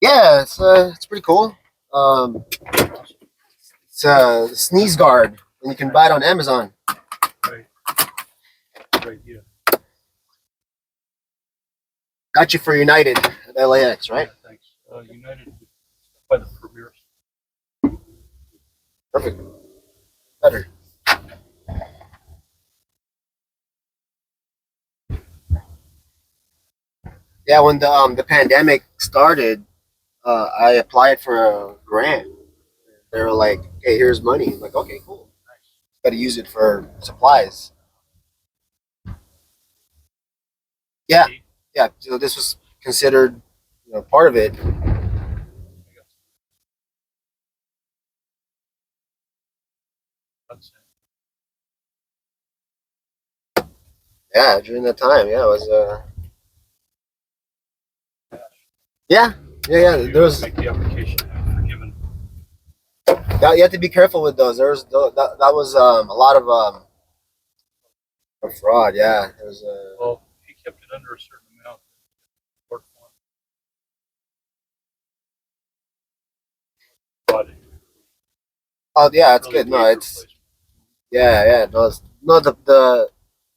Yeah, it's pretty cool. Um, it's a sneeze guard, and you can buy it on Amazon. Right. Right. Yeah. Got you for United at LAX, right? Yeah, thanks. United by the Premier. Perfect. Better. Yeah, when the pandemic started, I applied for a grant. They were like, "Hey, here's money." I'm like, "Okay, cool. Got to use it for supplies." Yeah, yeah. So this was considered, part of it. Yeah, during that time, yeah, it was. Yeah, yeah. There was. Make the application forgiven. You have to be careful with those. That was a lot of fraud. Yeah, it was. Well, he kept it under a certain amount. Oh yeah, it's good. No, it's yeah. No, the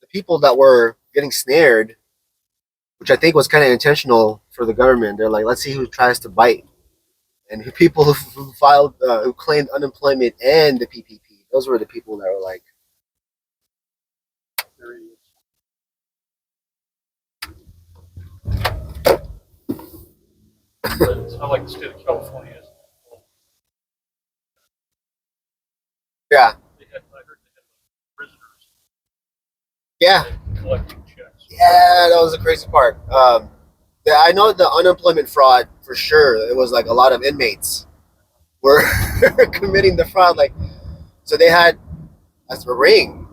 people that were getting snared, which I think was kind of intentional for the government. They're like, let's see who tries to bite, and people who filed, who claimed unemployment and the PPP. Those were the people that were like, It's not like the state of California is. yeah, I heard they had prisoners. yeah, Collecting checks. yeah. That was the crazy part. Yeah, I know the unemployment fraud for sure. It was like a lot of inmates were committing the fraud. Like, so they had as a ring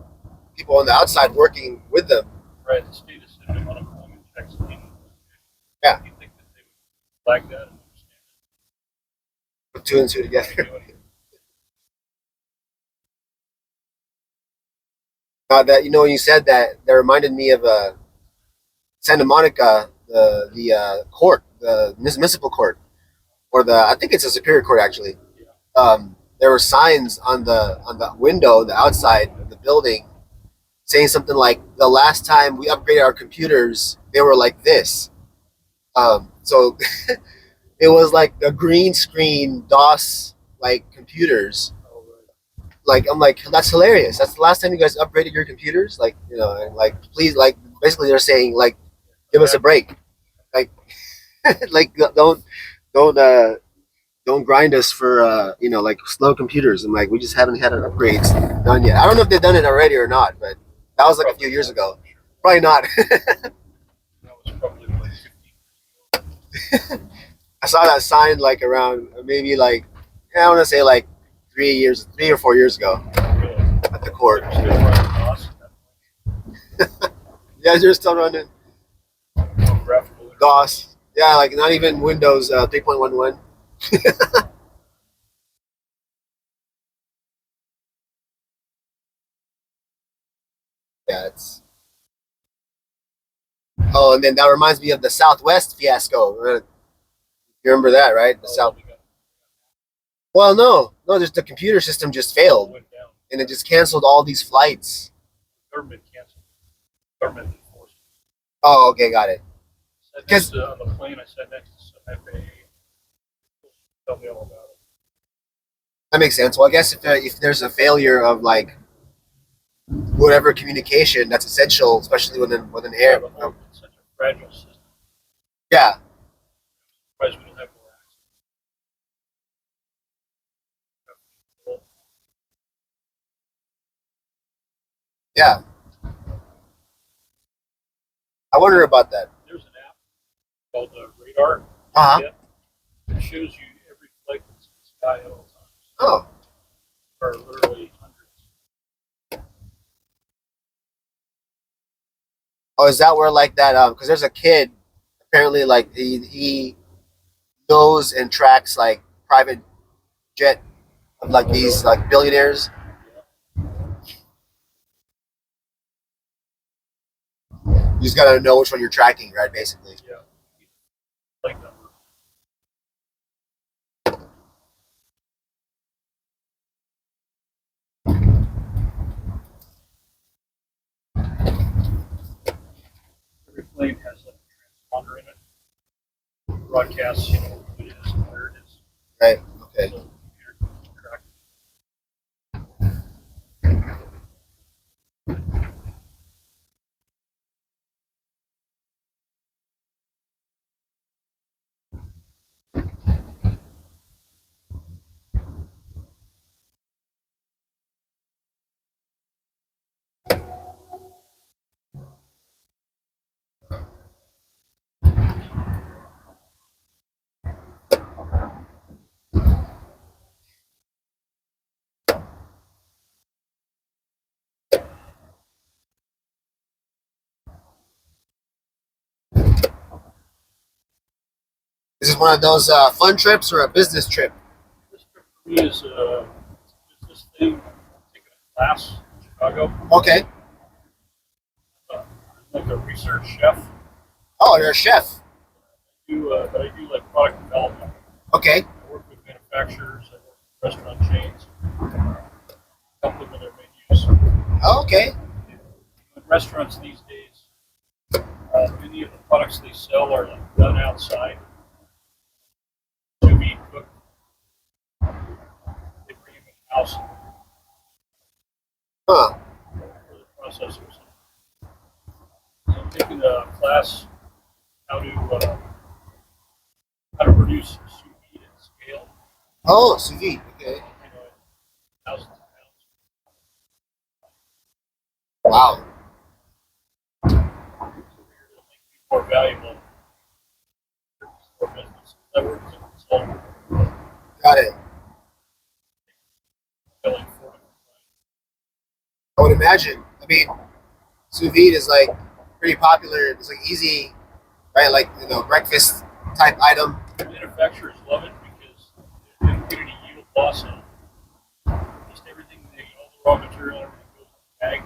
people on the outside working with them. Right, the state is sending unemployment checks. Yeah. Do you think that they would flag that and understand it? Put two and two together. That when you said that, that reminded me of Santa Monica, the court, the municipal court, or I think it's a superior court actually. There were signs on the window, the outside of the building, saying something like, "The last time we upgraded our computers, they were like this." So it was like a green screen DOS like computers. Like I'm like, that's hilarious. That's the last time you guys upgraded your computers. Like and like please, like basically they're saying like, give us a break. Like like don't don't grind us for like slow computers. I'm like, we just haven't had an upgrades done yet. I don't know if they've done it already or not, but that was like a few years ago. Probably not. That was probably like 15. I saw that sign like around maybe like I want to say like 3 or 4 years ago at the court. Yeah, you're still running DOS. Yeah, like not even Windows 3.11. Yeah, it's. Oh, and then that reminds me of the Southwest fiasco. You remember that, right? The South. Well, no, just the computer system just failed, and it just canceled all these flights. Government canceled. Government enforced. Oh, okay, got it. Because on the plane, I sat next to some FAA. Tell me all about it. That makes sense. Well, I guess if there's a failure of like whatever communication that's essential, especially with an air. It's such a fragile system. Yeah. Surprised we don't have more accidents. Yeah. I wonder about that. There's an app called Radar. Uh huh. Yeah, it shows you every flight that's in the sky at all times. Oh. There are literally hundreds. Oh, is that where like that? Because there's a kid apparently like he knows and tracks like private jet of like these like billionaires. You just gotta know which one you're tracking, right? Basically. Yeah, like number. Every plane has like a transponder in it. Broadcasts, who it is and where it is. Right. Okay. So the computer can track. Is this one of those fun trips or a business trip? This trip for me is this thing. I'm taking a class in Chicago. Okay. I'm like a research chef. Oh, you're a chef. But I do like product development. Okay. I work with manufacturers. I work with restaurant chains. Help them with their menus. Oh, okay. In restaurants these days, many of the products they sell are like done outside, to be cooked. They bring them in house Huh. for the processors. So I'm taking a class how to produce sous vide at scale. Oh, sous vide. Okay. Thousands of Wow. pounds. So we're going to make it more valuable for business. I work as a consultant, Got it. selling for I would imagine. I mean, sous vide is like pretty popular. It's like easy, right? Like breakfast type item. manufacturers love it because they don't get any yield loss in just everything. All the raw material, everything goes in the bag,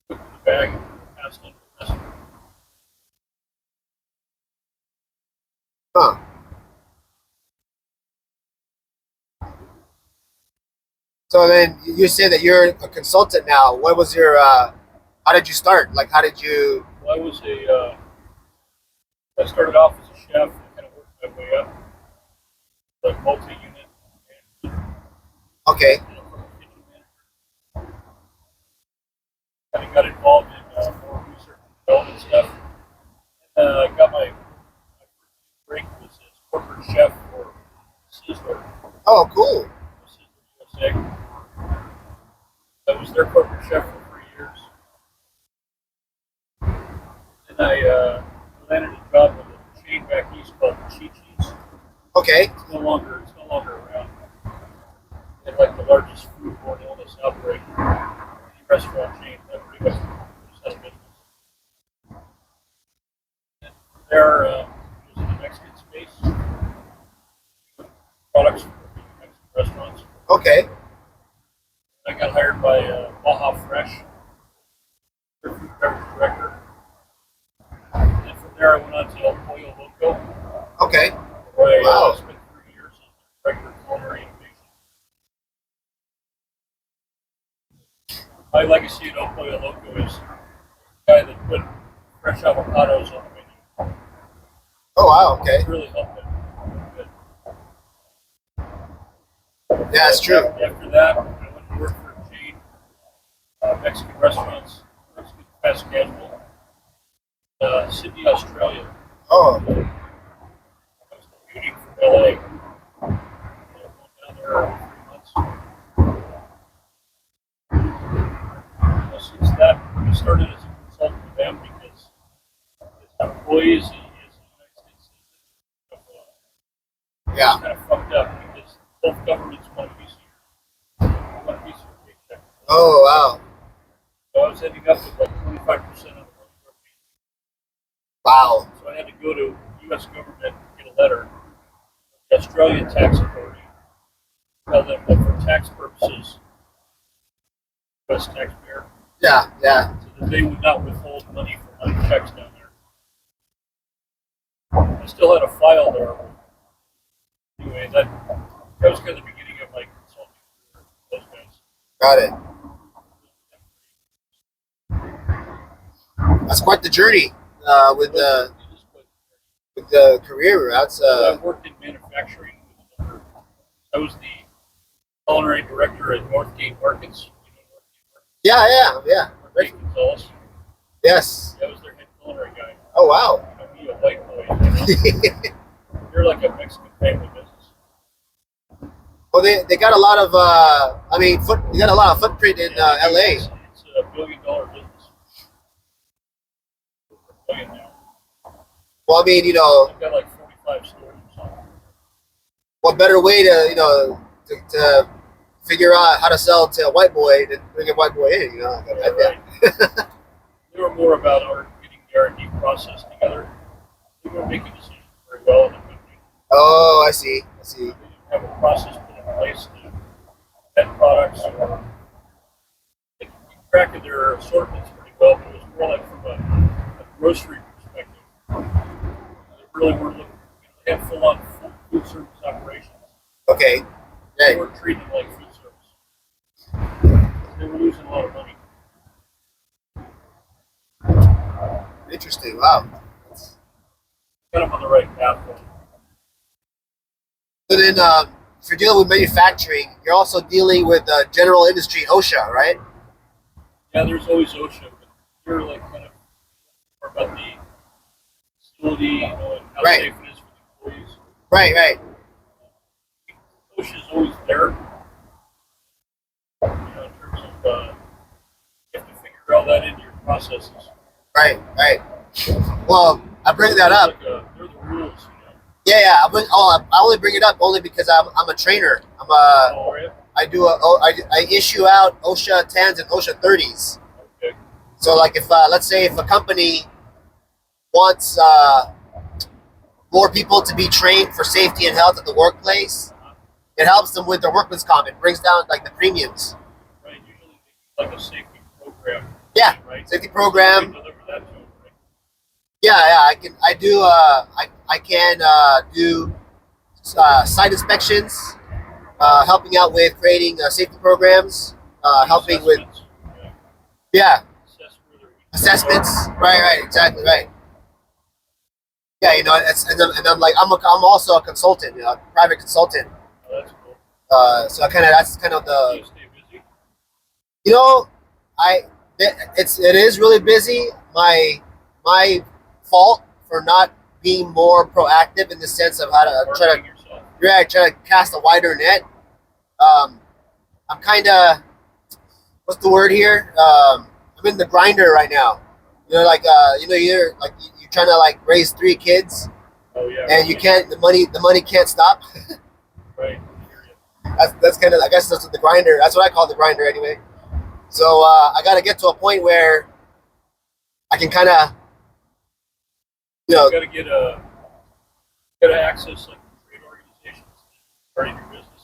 cooked in the bag, and passed on to the restaurant. Huh. So then you say that you're a consultant now. What was your? How did you start? Like, how did you? Well, I started off as a chef and kind of worked my way up, like multi-unit, and Okay. from a kitchen manager. Kind of got involved in more research and development stuff. And I got my first break was as corporate chef for Sizzler, Oh, cool. Sizzler USA. I was their corporate chef for 3 years. And I landed a job with a chain back east called Chi-Chi's. Okay. It's no longer around. They had like the largest foodborne illness outbreak in any restaurant chain that pretty much just out of business. And from there, was in the Mexican space, products for Mexican restaurants. Okay. I got hired by Baja Fresh, their food beverage director. And then from there, I went on to El Pollo Loco, Okay. where I Wow. spent 3 years as director of culinary innovation. My legacy at El Pollo Loco is the guy that put fresh avocados on the menu. Oh, wow. Okay. It really helped it. Good. Yeah, that's true. After that, I went to work for a chain, Mexican restaurants, Mexican fast casual, Sydney, Australia. Oh, I was commuting from LA. Going down there every 3 months. Since that, I started as a consultant with them because as employees, he is a United States citizen. Yeah. It's kind of fucked up because both governments want a piece of your paycheck. Oh wow. So I was ending up with like 25% of the money. Wow. So I had to go to U.S. government and get a letter from the Australian tax authority, tell them that for tax purposes, U.S. taxpayer, Yeah. Yeah. so that they would not withhold money from my checks down there. I still had a file there. Anyway, that was kind of the beginning of my consulting career with those guys. Got it. That's quite the journey with the career. That's I worked in manufacturing. I was the culinary director at Northgate Markets. You know Northgate yeah. Markets? Northgate Gonzalez. Yes. I was their head culinary guy. Oh wow. You know, me, a white boy. You know? They're like a Mexican family business. Well, they got a lot of they got a lot of footprint in LA. It's a $1 billion business. $1 billion now. Well, I mean, I've got like 45 stores or something. what better way to figure out how to sell to a white boy than bring a white boy in? Yeah, right. They were more about getting the R&D process together. They were making decisions very well in the company. Oh, I see. They didn't have a process put in place to vet products or they could keep track of their assortments pretty well, but it was more like from a grocery perspective. They really were looking, they had full-on food service operations. Okay. They Right. weren't treated like food service. They were losing a lot of money. Interesting. Wow. Kind of on the right path. So then, if you're dealing with manufacturing, you're also dealing with general industry, OSHA, right? Yeah, there's always OSHA, but you're like kind of more about the facility, you know, and how Right. safe it is for the employees. Right. OSHA is always there, you know, in terms of you have to figure all that into your processes. Right. Well, I bring that up. They're the rules, you know. Yeah. I only bring it up only because I'm a trainer. Oh, are you? I issue out OSHA 10s and OSHA 30s. Okay. So like if let's say if a company wants more people to be trained for safety and health at the workplace, it helps them with their workman's comp. It brings down like the premiums. Right. Usually they do like a safety program. Yeah, Right. safety You program. deliver that to them, right? Yeah, I can do site inspections, helping out with creating safety programs, helping with Assessments, yeah assess where they're weak assessments. Right, exactly right. Yeah, and I'm like I'm also a consultant, a private consultant. Oh, that's cool. So that's kind of Do you the stay busy? I it is really busy. My fault for not being more proactive in the sense of how to Marketing yourself. try to cast a wider net. I'm kind of what's the word here? I'm in the grinder right now. You're like you're trying to like raise 3 kids, Oh yeah. and you can't. The money can't stop. Right. I hear you. That's kind of I guess that's what the grinder. That's what I call the grinder anyway. So I got to get to a point where I can kind of You gotta access like trade organizations starting your business.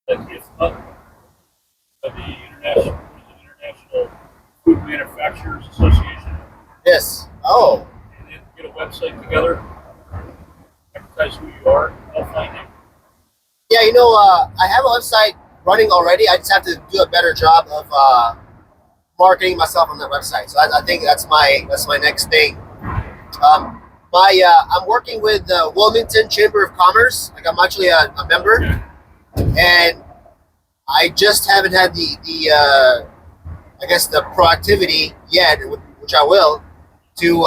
Like the IFMA, the International Food Manufacturers Association, yes. Oh, and then get a website together, advertise who you are, they'll find you. yeah. I have a website running already. I just have to do a better job of marketing myself on that website. So I think that's my next thing. I'm working with the Wilmington Chamber of Commerce. Like I'm actually a member, Okay. and I just haven't had the I guess the proactivity yet, which I will, to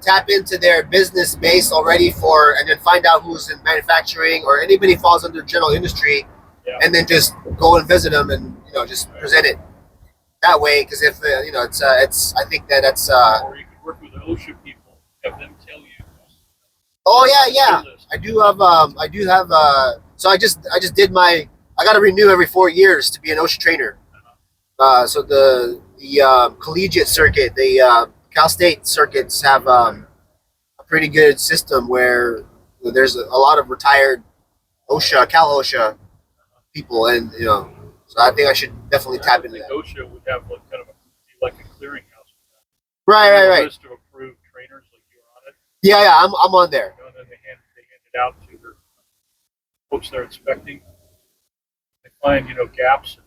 tap into their business base already and then find out who's in manufacturing or anybody falls under general industry, Yeah. and then just go and visit them and just present it that way. Because if it's I think that's Or you could work with the OSHA people, have them tell you Oh yeah, yeah. Good list. So I just did my. I got to renew every 4 years to be an OSHA trainer. So the collegiate circuit, the Cal State circuits have a pretty good system where there's a lot of retired Cal OSHA people, and so I think I should definitely I tap would into think that. OSHA would have kind of like a clearinghouse. Right, They right, have a right. list of approved trainers, like you're on it, Yeah, yeah. I'm on there. and then they hand it out to their folks they're inspecting. They find gaps in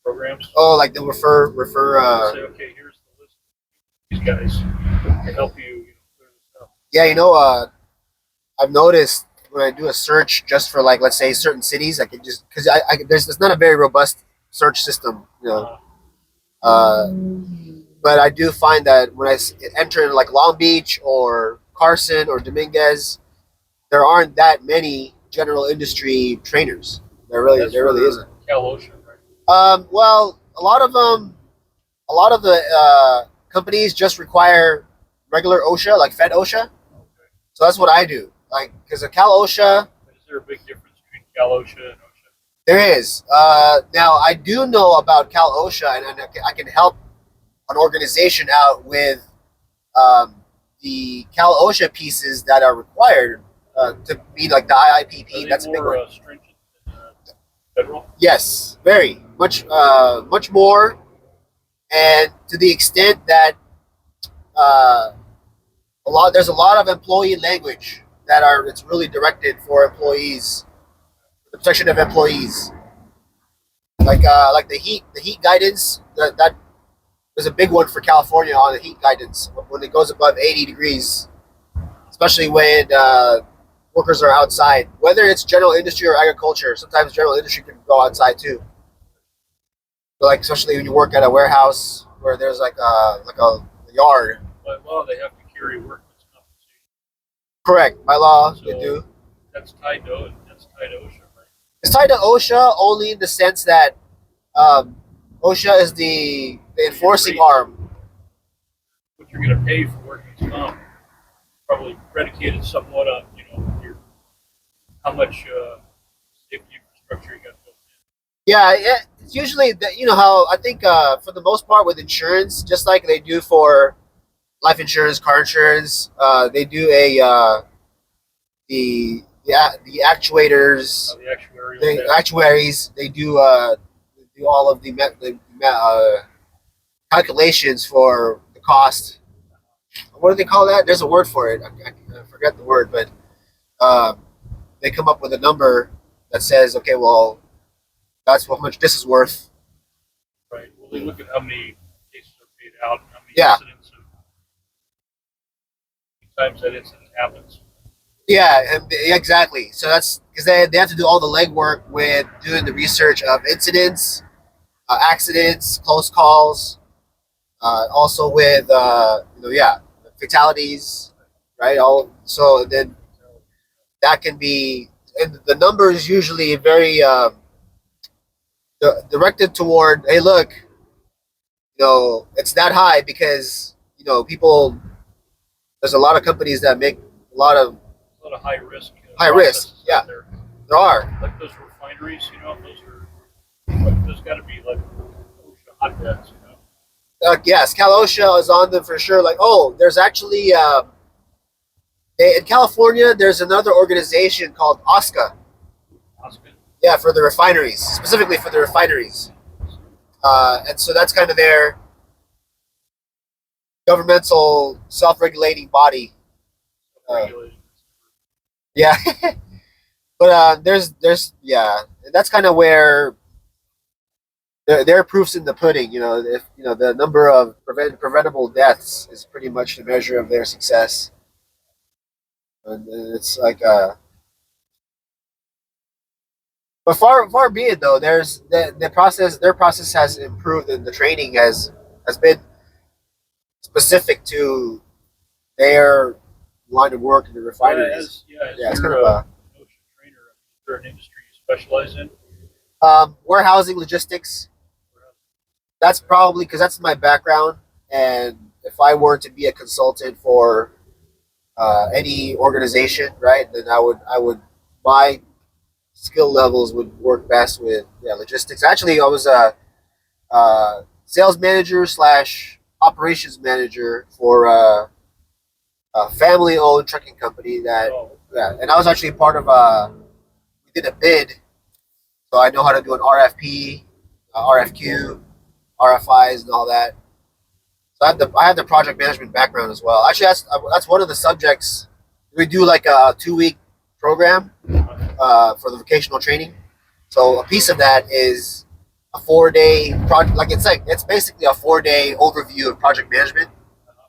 programs. Oh, like they'll refer. Say, okay, here's the list of these guys to help you, clear this up. Yeah, I've noticed when I do a search just for like let's say certain cities, I can just because there's not a very robust search system, Uh, but I do find that when I enter like Long Beach or Carson or Dominguez, there aren't that many general industry trainers. That's There really for isn't. Cal OSHA, right? Well, a lot of the companies just require regular OSHA, like Fed OSHA. Okay. So that's what I do. Like, because a Cal OSHA, But is there a big difference between Cal OSHA and OSHA? there is. Now, I do know about Cal OSHA, and I can help an organization out with um, the Cal OSHA pieces that are required to be like the Are IIPP. they That's a big more one. stringent than federal? Yes, very much more, and to the extent that uh, there's a lot of employee language that are it's really directed for employees, the protection of employees, like the heat guidance that was a big one for California on the heat guidance when it goes above 80 degrees, especially when workers are outside, whether it's general industry or agriculture. Sometimes general industry can go outside too. But like especially when you work at a warehouse where there's like a yard. By law, they have to carry workman's compensation. Correct. By law, they So do. that's tied to OSHA, right? It's tied to OSHA only in the sense that um, OSHA is the So your enforcing rates, arm. what you're going to pay for workman's comp, probably predicated somewhat on your how much safety infrastructure you got built Yeah, yeah. It's usually that how I think for the most part with insurance, just like they do for life insurance, car insurance, they do a the actuators, in, the actuarial the data. actuaries. They do all of calculations for the cost. What do they call that? There's a word for it. I forget the word, but uh, they come up with a number that says, okay, well, that's how much this is worth. Right. Well, they look at how many cases are paid out and how many Yeah. incidents and times that incident happens. Yeah, exactly. So that's because they have to do all the legwork with doing the research of incidents, accidents, close calls, also with fatalities, right? All so then that can be, and the number is usually very directed toward, hey, look, it's that high because people. There's a lot of companies that make a lot of A lot of high risk high risk. processes Yeah, out there. there are. Like those refineries, those got to be like OSHA hotbeds. Yes, Cal OSHA is on them for sure. Like, oh, there's actually in California, there's another organization called OSCA. Oscar. Yeah, for the refineries, specifically for the refineries, and so that's kind of their governmental self-regulating body. Regulated. Yeah, but there's yeah, that's kind of where their proofs in the pudding. If the number of preventable deaths is pretty much the measure of their success, and it's like but far be it though. There's the process. Their process has improved, and the training has been specific to their line of work in the refineries. As Yeah, it's you're kind of an OSHA trainer, is there an industry you specialize in? warehousing logistics. That's probably because that's my background, and if I were to be a consultant for any organization, right? Then I would my skill levels would work best with logistics. Actually, I was a sales manager slash operations manager for a family owned trucking company that Oh, yeah, and I was actually part of we did a bid, so I know how to do an RFP, RFQ, RFIs, and all that. So I have the project management background as well. Actually, that's one of the subjects. We do like a 2 week program for the vocational training. So a piece of that is a 4 day project. It's basically a 4 day overview of project management.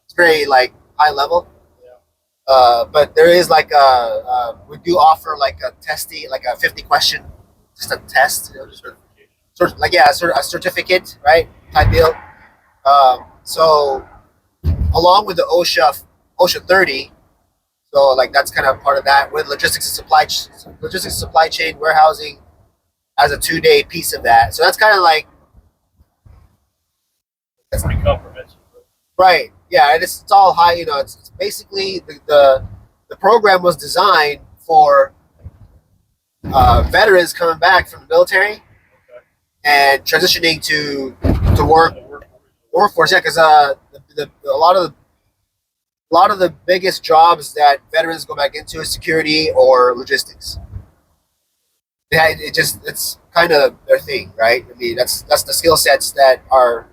It's very like high level. But there is like we do offer like a testing, like a 50 question, just a test, just sort of like sort of a certificate, right? Type deal. So along with the OSHA 30, so like that's kind of part of that with logistics and supply chain warehousing as a 2 day piece of that. So that's kind of like that's pretty comprehensive. right. Yeah, and it's all high. It's basically the program was designed for veterans coming back from the military Okay. and transitioning to work The workforce. Yeah, because a lot of the biggest jobs that veterans go back into is security or logistics. Yeah, it's kind of their thing, right? I mean, that's the skill sets that are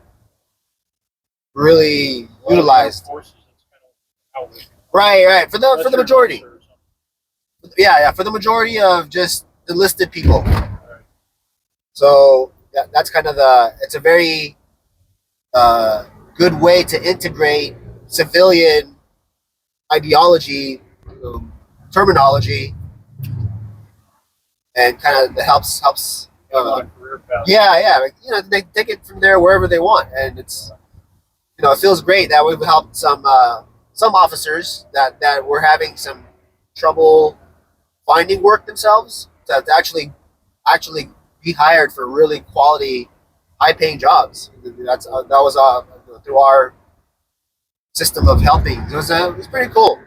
really utilized. Forces, it's kind of how we, Right. For the unless you're an majority. officer or something. Yeah. For the majority of just enlisted people. All right. So that's kind of it's a very good way to integrate civilian ideology, terminology, and kind of helps. On a career path. Yeah. Like, they take it from there wherever they want, and it's it feels great that we've helped some officers that were having some trouble finding work themselves to actually be hired for really quality, high paying jobs. That was through our system of helping. It was pretty cool.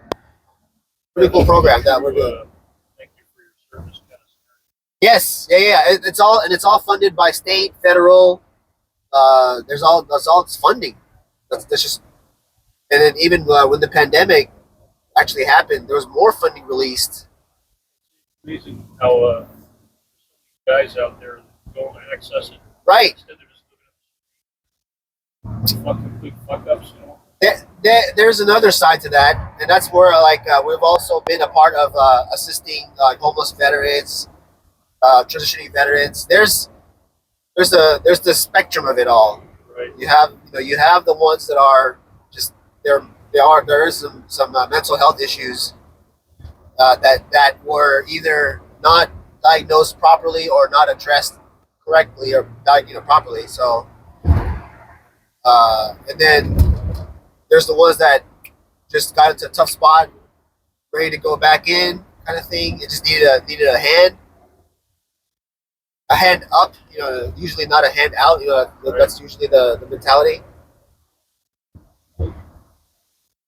Pretty cool program that we're doing. Thank you for your service, kind of scenario. Yes, yeah. It's all funded by state, federal. That's all it's funding. That's just, and then even when the pandemic actually happened, there was more funding released. Amazing how guys out there that don't access it. Right. Instead, they're just living complete fuck ups, There's another side to that, and that's where we've also been a part of assisting homeless veterans, transitioning veterans. There's the spectrum of it all. Right. You have the ones that are just there is some mental health issues that were either not diagnosed properly or not addressed correctly or properly. So and then there's the ones that just got into a tough spot, ready to go back in, kind of thing. It just needed a hand up. Usually not a hand out. That's usually the mentality.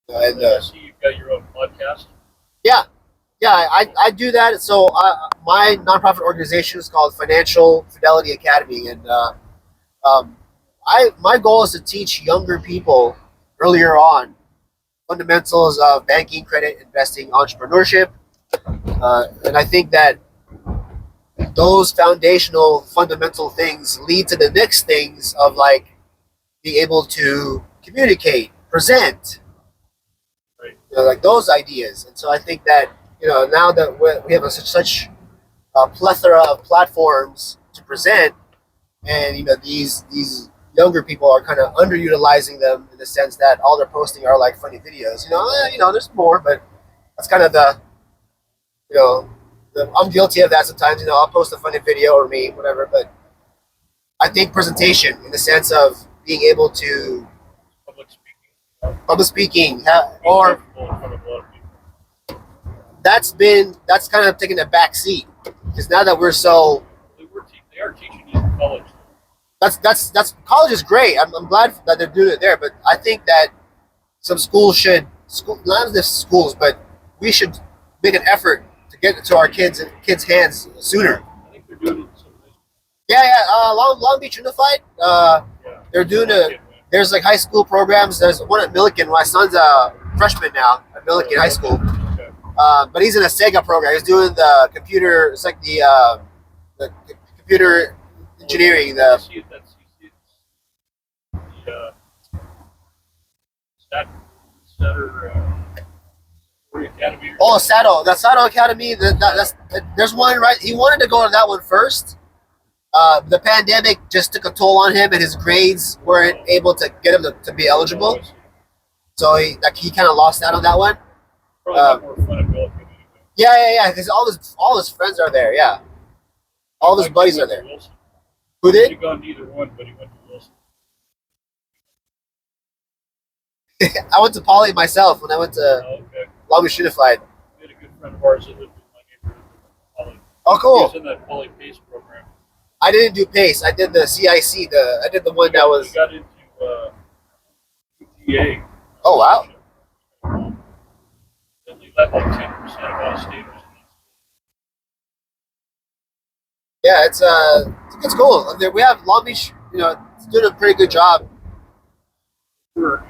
And I see you've got your own podcast. yeah, I do that. So my nonprofit organization is called Financial Fidelity Academy, and my goal is to teach younger people earlier on fundamentals of banking, credit, investing, entrepreneurship, and I think that those foundational fundamental things lead to the next things of like being able to communicate, present, Right. like those ideas. And so I think that now that we have such a plethora of platforms to present, and these younger people are kind of underutilizing them in the sense that all they're posting are like funny videos. There's more, but that's kind of I'm guilty of that sometimes. I'll post a funny video or meme, whatever. But I think presentation in the sense of being able to Public speaking. or Comfortable in front of a lot of people. that's kind of taking a back seat because now that we're so They are teaching you in college. that's college is great. I'm glad that they're doing it there, but I think that some schools not just schools, but we should make an effort to get it to our kids' hands sooner. I think they're doing it in some places. Yeah. Long Beach Unified. Yeah. They're doing a. There's like high school programs. There's one at Milliken. My son's a freshman now at Milliken High School. Okay. But he's in a Sega program. He's doing the computer. It's like the computer engineering. I The see it. That's you see it. The Academy. oh Sato, the Sato Academy. There's one right. He wanted to go to that one first. The pandemic just took a toll on him, and his grades weren't able to get him to be eligible. So he kind of lost out on that one. Probably not more fun at Milliken anyway. Yeah. Because all his friends are there. Yeah, all his buddies are there. Wilson. Who He did? had gone to either one, but he went to Wilson. I went to Poly myself when I went to Oh, okay. Long Beach Unified. We had a good friend of ours that lived in my neighborhood. Poly. Oh, He cool. was in that Poly Pace program. I didn't do PACE. I did the CIC. I did the one that was. We got into UTA. Oh wow. Only let like 10% of our staters. Yeah, it's cool. I mean, we have Long Beach. It's doing a pretty good job. Sure.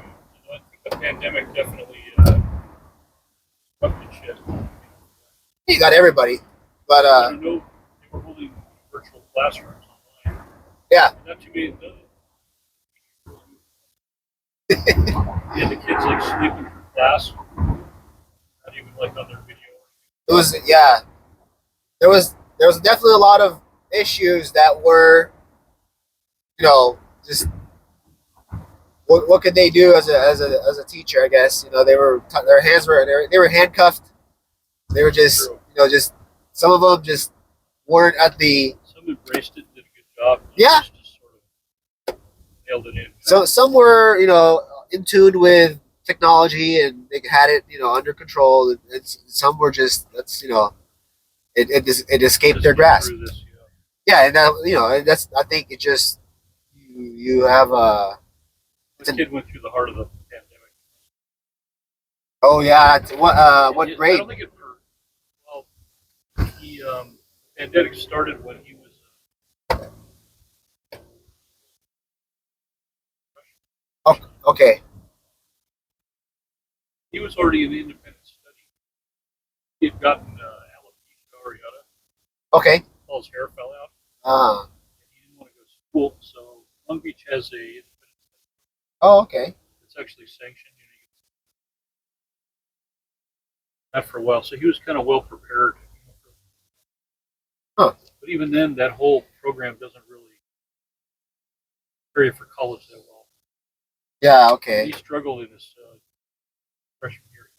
I think the pandemic definitely disrupted shit. You got everybody, but I don't know. They were holding virtual classrooms online. yeah. Not too many. You had the kids like sleeping through class. Not even like on their video. It was yeah. There was definitely a lot of issues that were, just what could they do as a teacher? I guess their hands were they were handcuffed. They were just True. just some of them just weren't at the Some embraced it, did a good job. Yeah. Others just sort of nailed it in. so some were in tune with technology and they had it under control. Some were just it escaped Just their get grasp. through this, Yeah, and and that's I think it just you have This kid went through the heart of the pandemic. oh yeah what I grade? don't think it. Well, he pandemic started when he was. Okay. He was already in the independent study. He had gotten alopecia areata. Okay. All his hair fell out. Uh, And he didn't want to go to school, so Long Beach has a independent study. oh, okay. It's actually sanctioned. Not for a while, so he was kind of well prepared. Huh. But even then, that whole program doesn't really prepare you for college that well. Yeah, okay. He struggled in his freshman year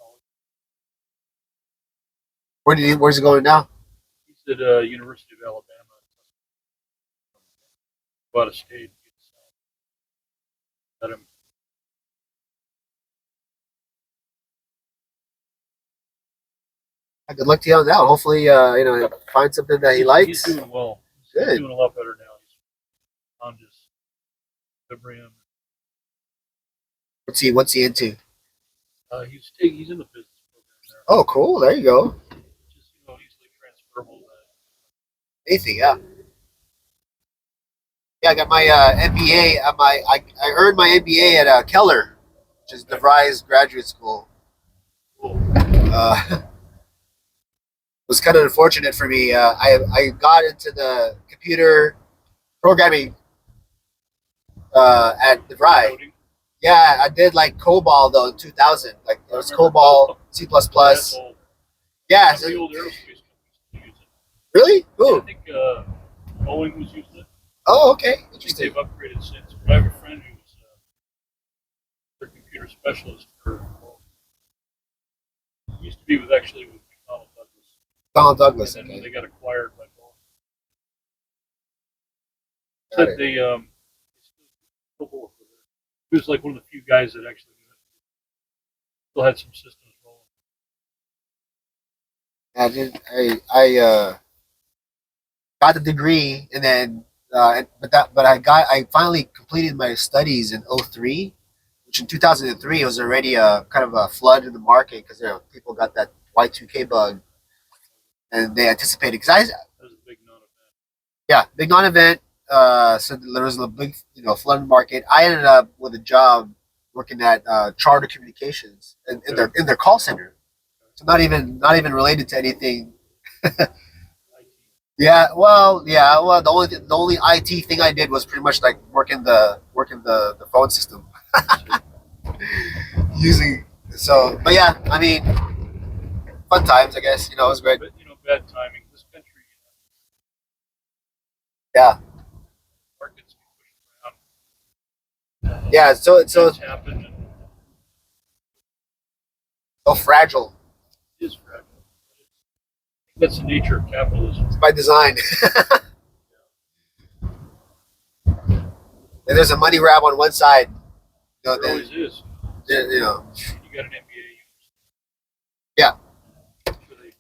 of college. Where's he going now? He's at University of Alabama. Out of state. Let him. Good luck to you on that. Hopefully, find something that he likes. He's doing well. Good. He's doing a lot better now. He's on just equilibrium. What's he into? He's in the business program there. Oh, cool. There you go. Just easily transferable. Anything, yeah. Yeah, I got my MBA. I earned my MBA at Keller, which is DeVry's graduate school. Cool. It was kind of unfortunate for me. I got into the computer programming at DeVry. Coding. Yeah, I did like COBOL though in 2000. Like it was COBOL, C++. That's old. Yeah. Some of the old aerospace companies use it. Really? I Ooh. think Boeing was using it. Oh, okay. I think Interesting. they've upgraded since. But I have a friend who was their computer specialist for. He used to be with McDonnell Douglas. Donald Douglas. And then Okay. they got acquired by Boeing. Got Said it. they still work with it. He was like one of the few guys that actually knew it. Still had some systems rolling. I got the degree and then but I finally completed my studies in 03, which in 2003 it was already a kind of a flood in the market because people got that Y2K bug and they anticipated because I That was a big non-event. yeah big non-event. So there was a big flood in the market. I ended up with a job working at Charter Communications in their call center. So not even related to anything. IT. Yeah. Well, the only IT thing I did was pretty much like working the phone system using. So, but yeah, I mean, fun times, I guess. It was great. But bad timing. This country, Yeah, markets get pushed around. yeah. So it's Things happen, and so fragile. it is fragile. That's the nature of capitalism. It's by design. If there's a money grab on one side, There then always is. you know, You got an MBA. yeah, Sure they,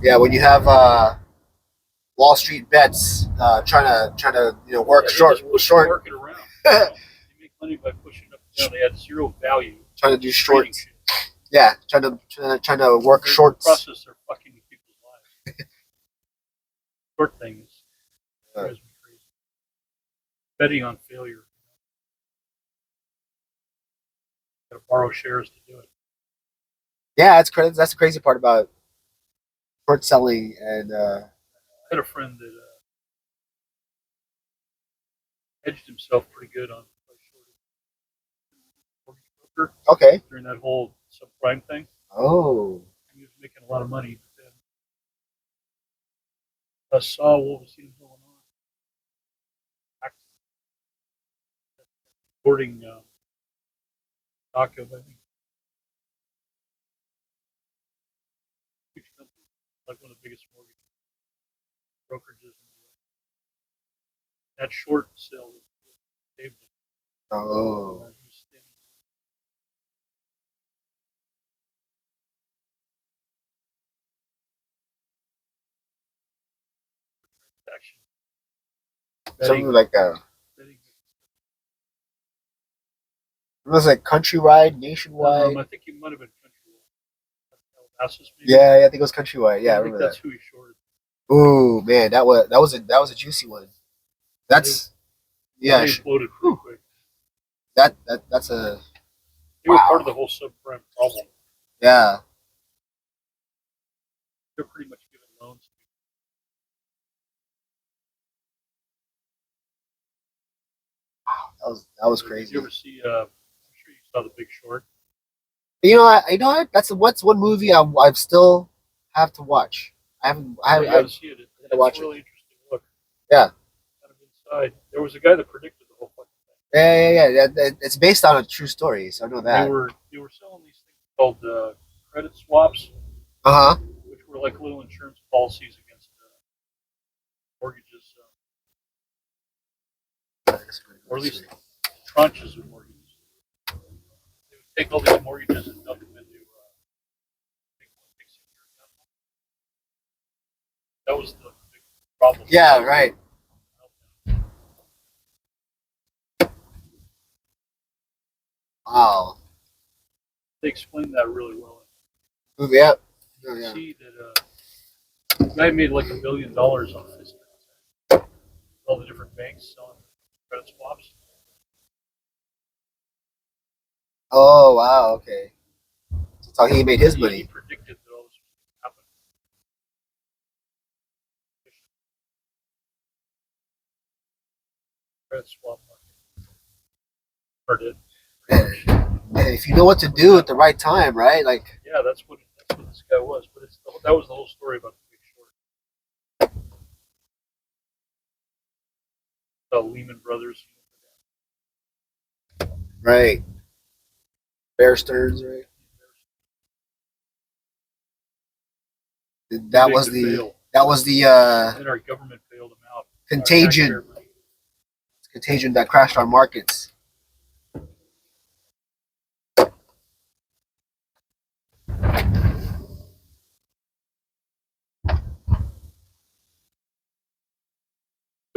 yeah. When you have Wall Street bets trying to work they short, just push the short, market around. They make money by pushing up and down. They had zero value. trying to do Trading shorts. shit. Yeah, trying to work The shorts. process are fucking with people's lives. Short things drives me crazy. Betting on failure. Got to borrow shares to do it. Yeah, that's the crazy part about short selling and I had a friend that hedged himself pretty good on mortgage broker okay. during that whole subprime thing. Oh, He was making a lot of money, but then I saw what was going on. Boarding stock of, I think, huge company, like one of the biggest mortgage brokerages in the world. That short sale saved him. oh, He was standing transaction something betting, like betting. it was like Countrywide, Nationwide. I think he might have been Countrywide. Calabasas, maybe. Yeah, I think it was Countrywide. Yeah, I I think remember that's that. who he shorted. Ooh, man, that was a juicy one. That's yeah, They imploded pretty quick. that's a They were wow. part of the whole subprime problem. Yeah. They're pretty much giving loans. That was Did crazy. you ever see? I'm sure you saw The Big Short. That's what's one movie I still have to watch. I haven't. You got to see it. gotta watch It's it. really interesting. Look, Yeah. kind of inside. There was a guy that predicted the whole fucking thing. Yeah. It's based on a true story, so I know that. They were selling these things called credit swaps, Uh huh. which were like little insurance policies against mortgages, or at least tranches of mortgages. They would take all these mortgages and dump them into big secure account. That was the big problem. Yeah. Right. Wow. They explained that really well. Yeah. Oh, You yeah. see that the guy made like $1 billion on this. All the different banks selling credit swaps. Oh wow. Okay. That's how he made his He money. predicted that all this would happen. Credit swap market. Or did. And if you know what to do at the right time, right? Like. Yeah, that's what this guy was. But that was the whole story about The Big Short. Lehman Brothers. Right. Bear Stearns, right? That was the fail. that was the And our government bailed them out. contagion that crashed our markets.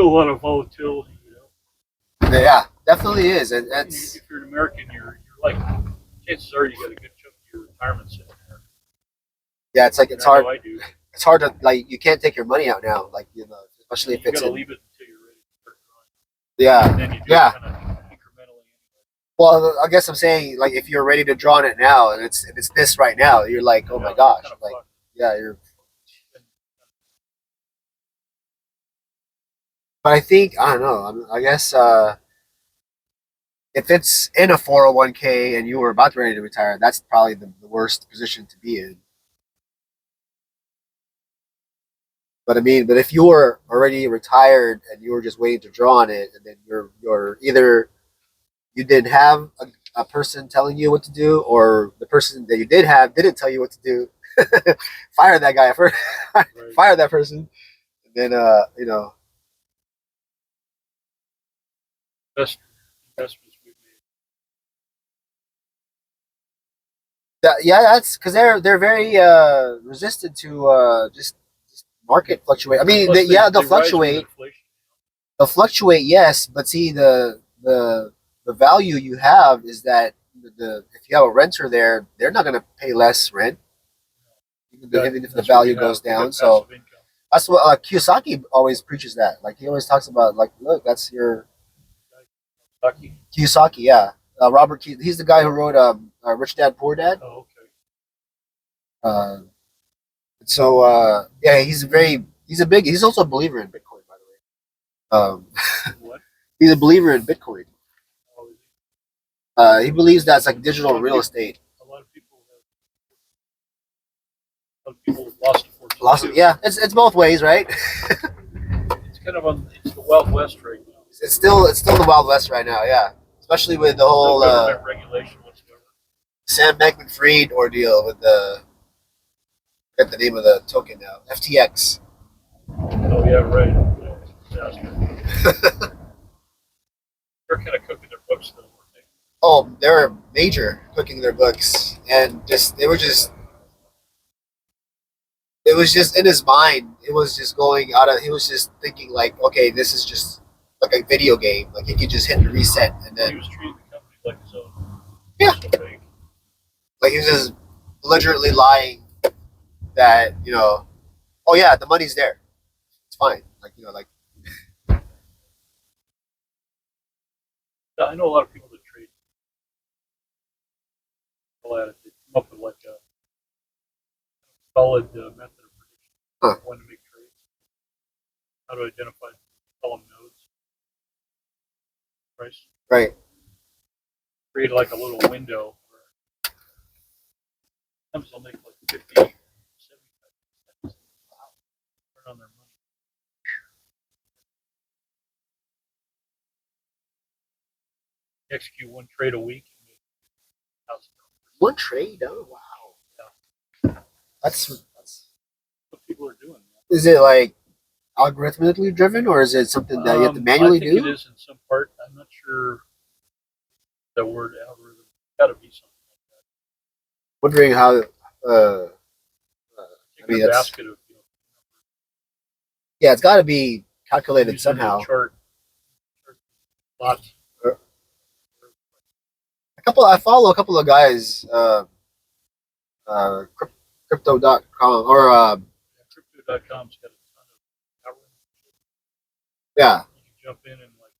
Still a lot of volatility, you know. Yeah, definitely is, and that's If you're an American, you're like, chances are you got a good chunk of your retirement sitting there. yeah, it's like And it's I hard. know I do. It's hard to like you can't take your money out now, like especially if You it's got to in, leave it until you're ready to start drawing. And yeah, then you do yeah. it kind of incrementally. Well, I guess I'm saying like if you're ready to draw on it now, and it's this right now, you're like, oh my gosh, Kind of like fucked. yeah, you're. But I think I don't know. I guess if it's in a 401k and you were about ready to retire, that's probably the worst position to be in. But I mean, but if you were already retired and you were just waiting to draw on it, and then you're either you didn't have a person telling you what to do, or the person that you did have didn't tell you what to do, fire that guy first, Right. fire that person, and then Best investments we've made. yeah, that's because they're very resistant to just market fluctuate. I mean, Plus, they'll they rise with fluctuate. inflation. They'll fluctuate, yes, but see the value you have is that if you have a renter there, they're not going to pay less rent, even if the That's what value we goes have. We got down. So passive income. that's what Kiyosaki always preaches that. Like he always talks about, like, look, that's your Lucky. Kiyosaki, yeah. Robert he's the guy who wrote Rich Dad Poor Dad. Oh, okay. So yeah, he's also a believer in Bitcoin, by the way. What? He's a believer in Bitcoin. Oh, is it? He believes that's like digital real estate. A lot of people lost a fortune. Lots of, too. yeah, it's both ways, right? It's kind of it's the Wild West right now. It's still the Wild West right now, yeah. Especially with the No whole government regulation whatsoever. Sam Bankman-Fried ordeal with I forget the name of the token now, FTX. Oh yeah, right. Disaster. They're kind of cooking their books though. Oh, they were major cooking their books, and it was just in his mind. It was just going out of. He was just thinking like, okay, this is just like a video game. Like he could just hit the reset, and He then was treating the company like his own. Yeah. So big. like he was just belligerently lying that oh yeah, the money's there. It's fine. Like Yeah, I know a lot of people that trade. At it. They come up with like a solid method of prediction. Huh. When to make trades. How to identify column nodes. Price. right. Create like a little window where sometimes they'll make like 50, 75 cents. Wow. Turn on their money. Execute one trade a week and make $1,000. One trade? Oh wow. That's What people are doing. is it like algorithmically driven, or is it something that you have to manually I think do? it is in some part. I'm not sure the word algorithm. It's got to be something like Wondering how. that. I mean, a that's- basket of Yeah, it's got to be calculated using somehow. a chart. Lots. I follow a couple of guys, crypto.com or Crypto.com's got a ton of algorithms. yeah. You can jump in and like.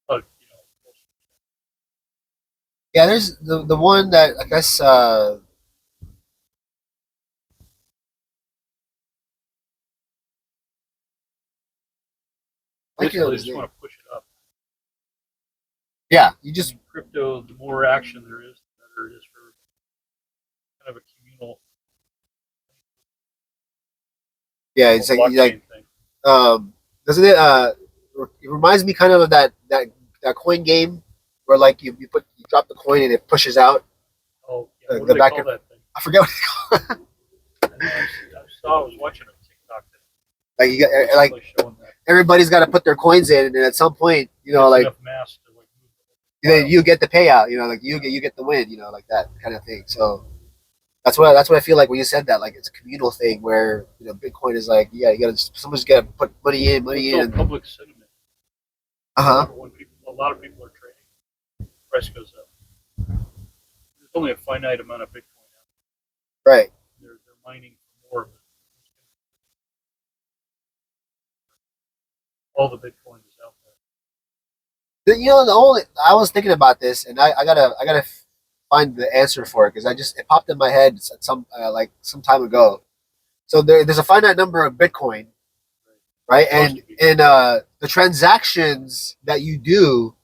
But Yeah, there's the one that I guess I can't basically, know they his just name. want to push it up. Yeah, you just In crypto, the more action there is, the better it is for kind of a communal it's like blockchain thing. doesn't it it reminds me kind of that coin game where like you drop the coin and it pushes out. Oh, yeah. What the do they back call of- that thing? I forget what I was watching a TikTok that like you got, like was showing that. everybody's got to put their coins in, and at some point, There's like enough mass to like move then you get the payout. Like you get the win. Like that kind of thing. So That's what I feel like when you said that. Like it's a communal thing where Bitcoin is like, yeah, you gotta someone's gotta put money It's all in. public sentiment. Uh huh. When a lot of people are trading, price goes up. There's only a finite amount of Bitcoin out Right. there. They're mining for more of it. All the Bitcoin is out The only I was thinking about this, and I gotta find the answer for it because it popped in my head some like some time ago. So there's a finite number of Bitcoin, right? there. Supposed to be. And the transactions that you do,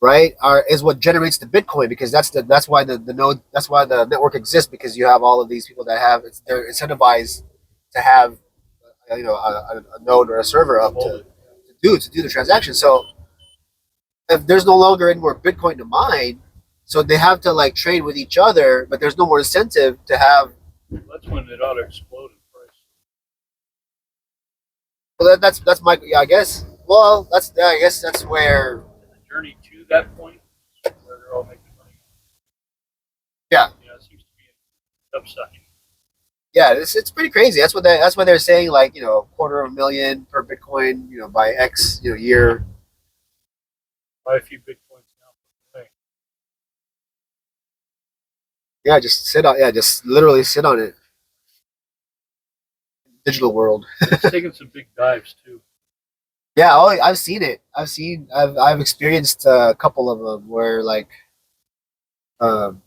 right, are is what generates the Bitcoin because that's why the node that's why the network exists because you have all of these people that they're incentivized to have a node or a server up Hold to it. do the transaction. So if there's no longer any more Bitcoin to mine, so they have to like trade with each other, but there's no more incentive to have. That's when it ought to explode in price. Well, that's my yeah, I guess. Well, that's yeah, I guess that's where And the journey to that point, where they're all making money, yeah it seems to be an upside. yeah it's pretty crazy. That's why they're saying like a quarter of a million per Bitcoin by X year. Buy a few Bitcoins now. Hey, Yeah, just literally sit on it. Digital world. it's taking some big dives too. Yeah, oh, I've seen it. I've experienced a couple of them where like um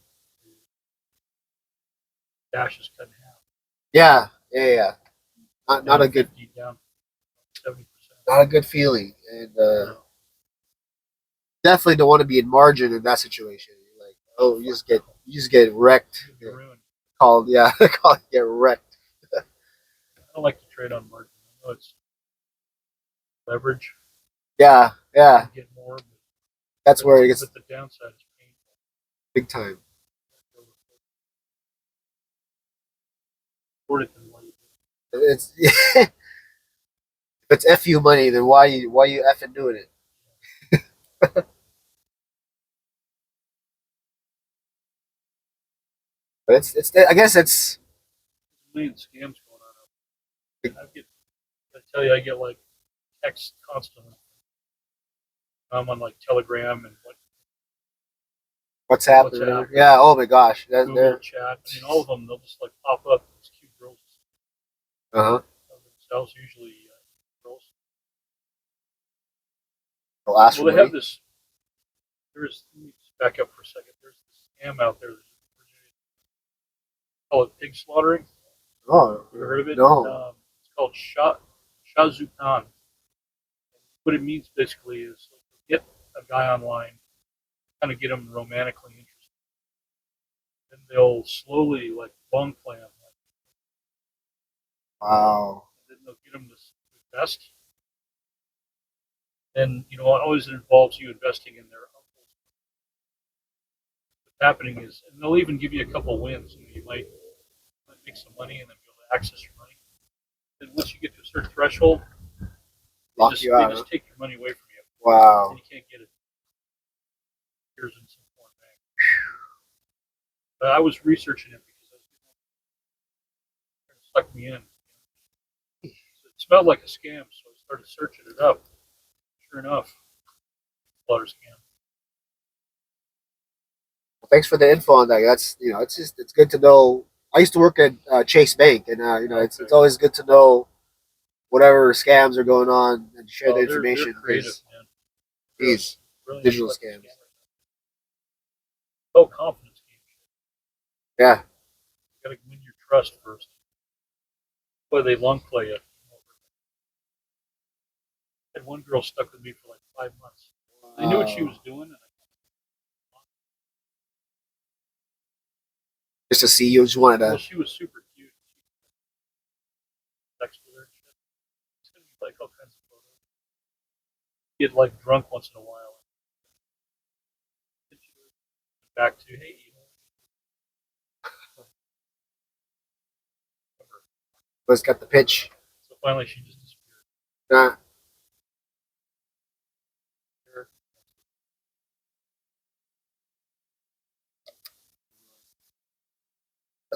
Dash is cut in half. yeah. Not Down not a good 50, down 70%. not a good feeling, and definitely don't want to be in margin in that situation. Like, oh, you just get wrecked. You're ruined. Called yeah, called get wrecked. I don't like to trade on margin. I know it's leverage. Yeah, You get more, that's where it gets but the downside is painful. big time. Report it, then why you do It's if it's fu money, then why you effing doing it? But it's I guess it's it. There's a million scams going on. I tell you, I get like texts constantly. I'm on like Telegram and WhatsApp. WhatsApp. Yeah. Oh my gosh. Google They're chat. I mean, all of them, they'll just like pop up. These cute girls uh huh. themselves, usually girls. They'll ask for Well, they have money. this. Let me just back up for a second. There's this scam out there. Call it pig slaughtering. Oh You ever heard of it? no. It's called Shazukan. What it means basically is get a guy online, kind of get him romantically interested. Then they'll slowly like long plan, Wow. and then they'll get him to invest. Then always it involves you investing in their uncles. What's happening is, and they'll even give you a couple wins. You might make some money and then be able to access your money. Then once you get to a certain threshold, Lock you out. they just take your money away from you, Wow. and you can't get it. Here's in some foreign bank. But I was researching it because it sucked me in. So it smelled like a scam, so I started searching it up. Sure enough, slaughter scam. Well, thanks for the info on that. It's good to know. I used to work at Chase Bank, and it's always good to know whatever scams are going on and share the They're information. creative, man. These Really digital like scams. Oh, confidence game. Yeah. You gotta win your trust first. Boy, they long play it. I had one girl stuck with me for like 5 months. I knew what she was doing, and Just to see you, just wanted well, to. she was super cute. Sex with her and shit. Sent me like all kinds of photos. Get like drunk once in a while. Back to hey, Was got the pitch. So finally, she just disappeared. Nah.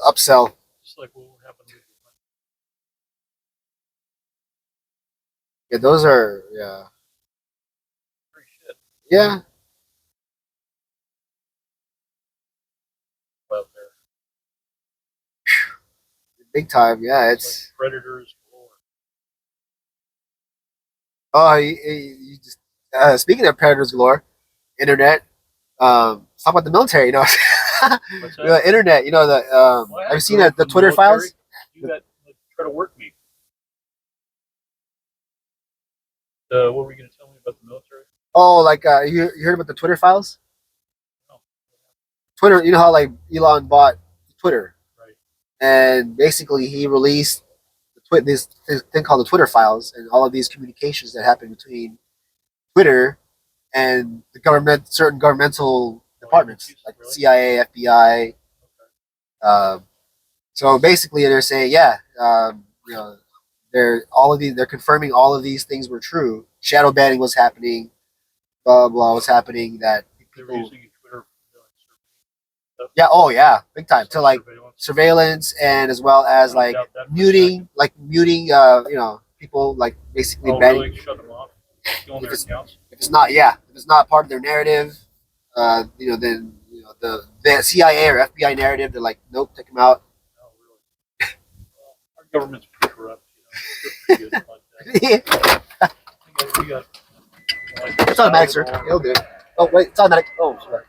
upsell. Just like what happened with Yeah, those are yeah. free shit Yeah. out there. Big time. Yeah, It's it's like predators galore. oh you just speaking of predators galore, internet. Let's talk about the military, you know. What's The that? internet, you know, the Well, I had have a you seen girl the from Twitter military. files? You got like, try to work me. What were you going to tell me about the military? Oh, like you heard about the Twitter files? No. Twitter, you know how like Elon bought Twitter, Right. and basically he released this thing called the Twitter files, and all of these communications that happen between Twitter and the government, certain governmental departments like Really? CIA, FBI. So basically, they're saying, yeah, you know, they're confirming all of these things were true. Shadow banning was happening, blah blah was happening. That They were people, using Twitter for yeah, oh yeah, big time to like surveillance. surveillance and as well as like Doubt that for a muting, you know, people like basically Oh, banning really? Shut them off? Killing their accounts? if it's not, yeah, if it's not part of their narrative, you know, then you know the CIA or FBI narrative, they're like, nope, take them out. No, really. Our government's pretty corrupt. You know, they're pretty good like that. We got like, It's automatic, sir. It'll do. Oh wait, it's automatic. Oh, sorry.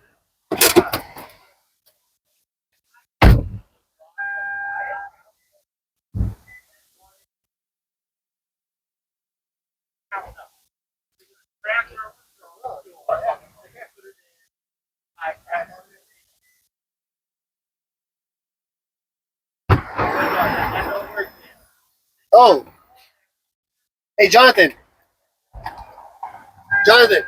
Oh, hey, Jonathan. Jonathan.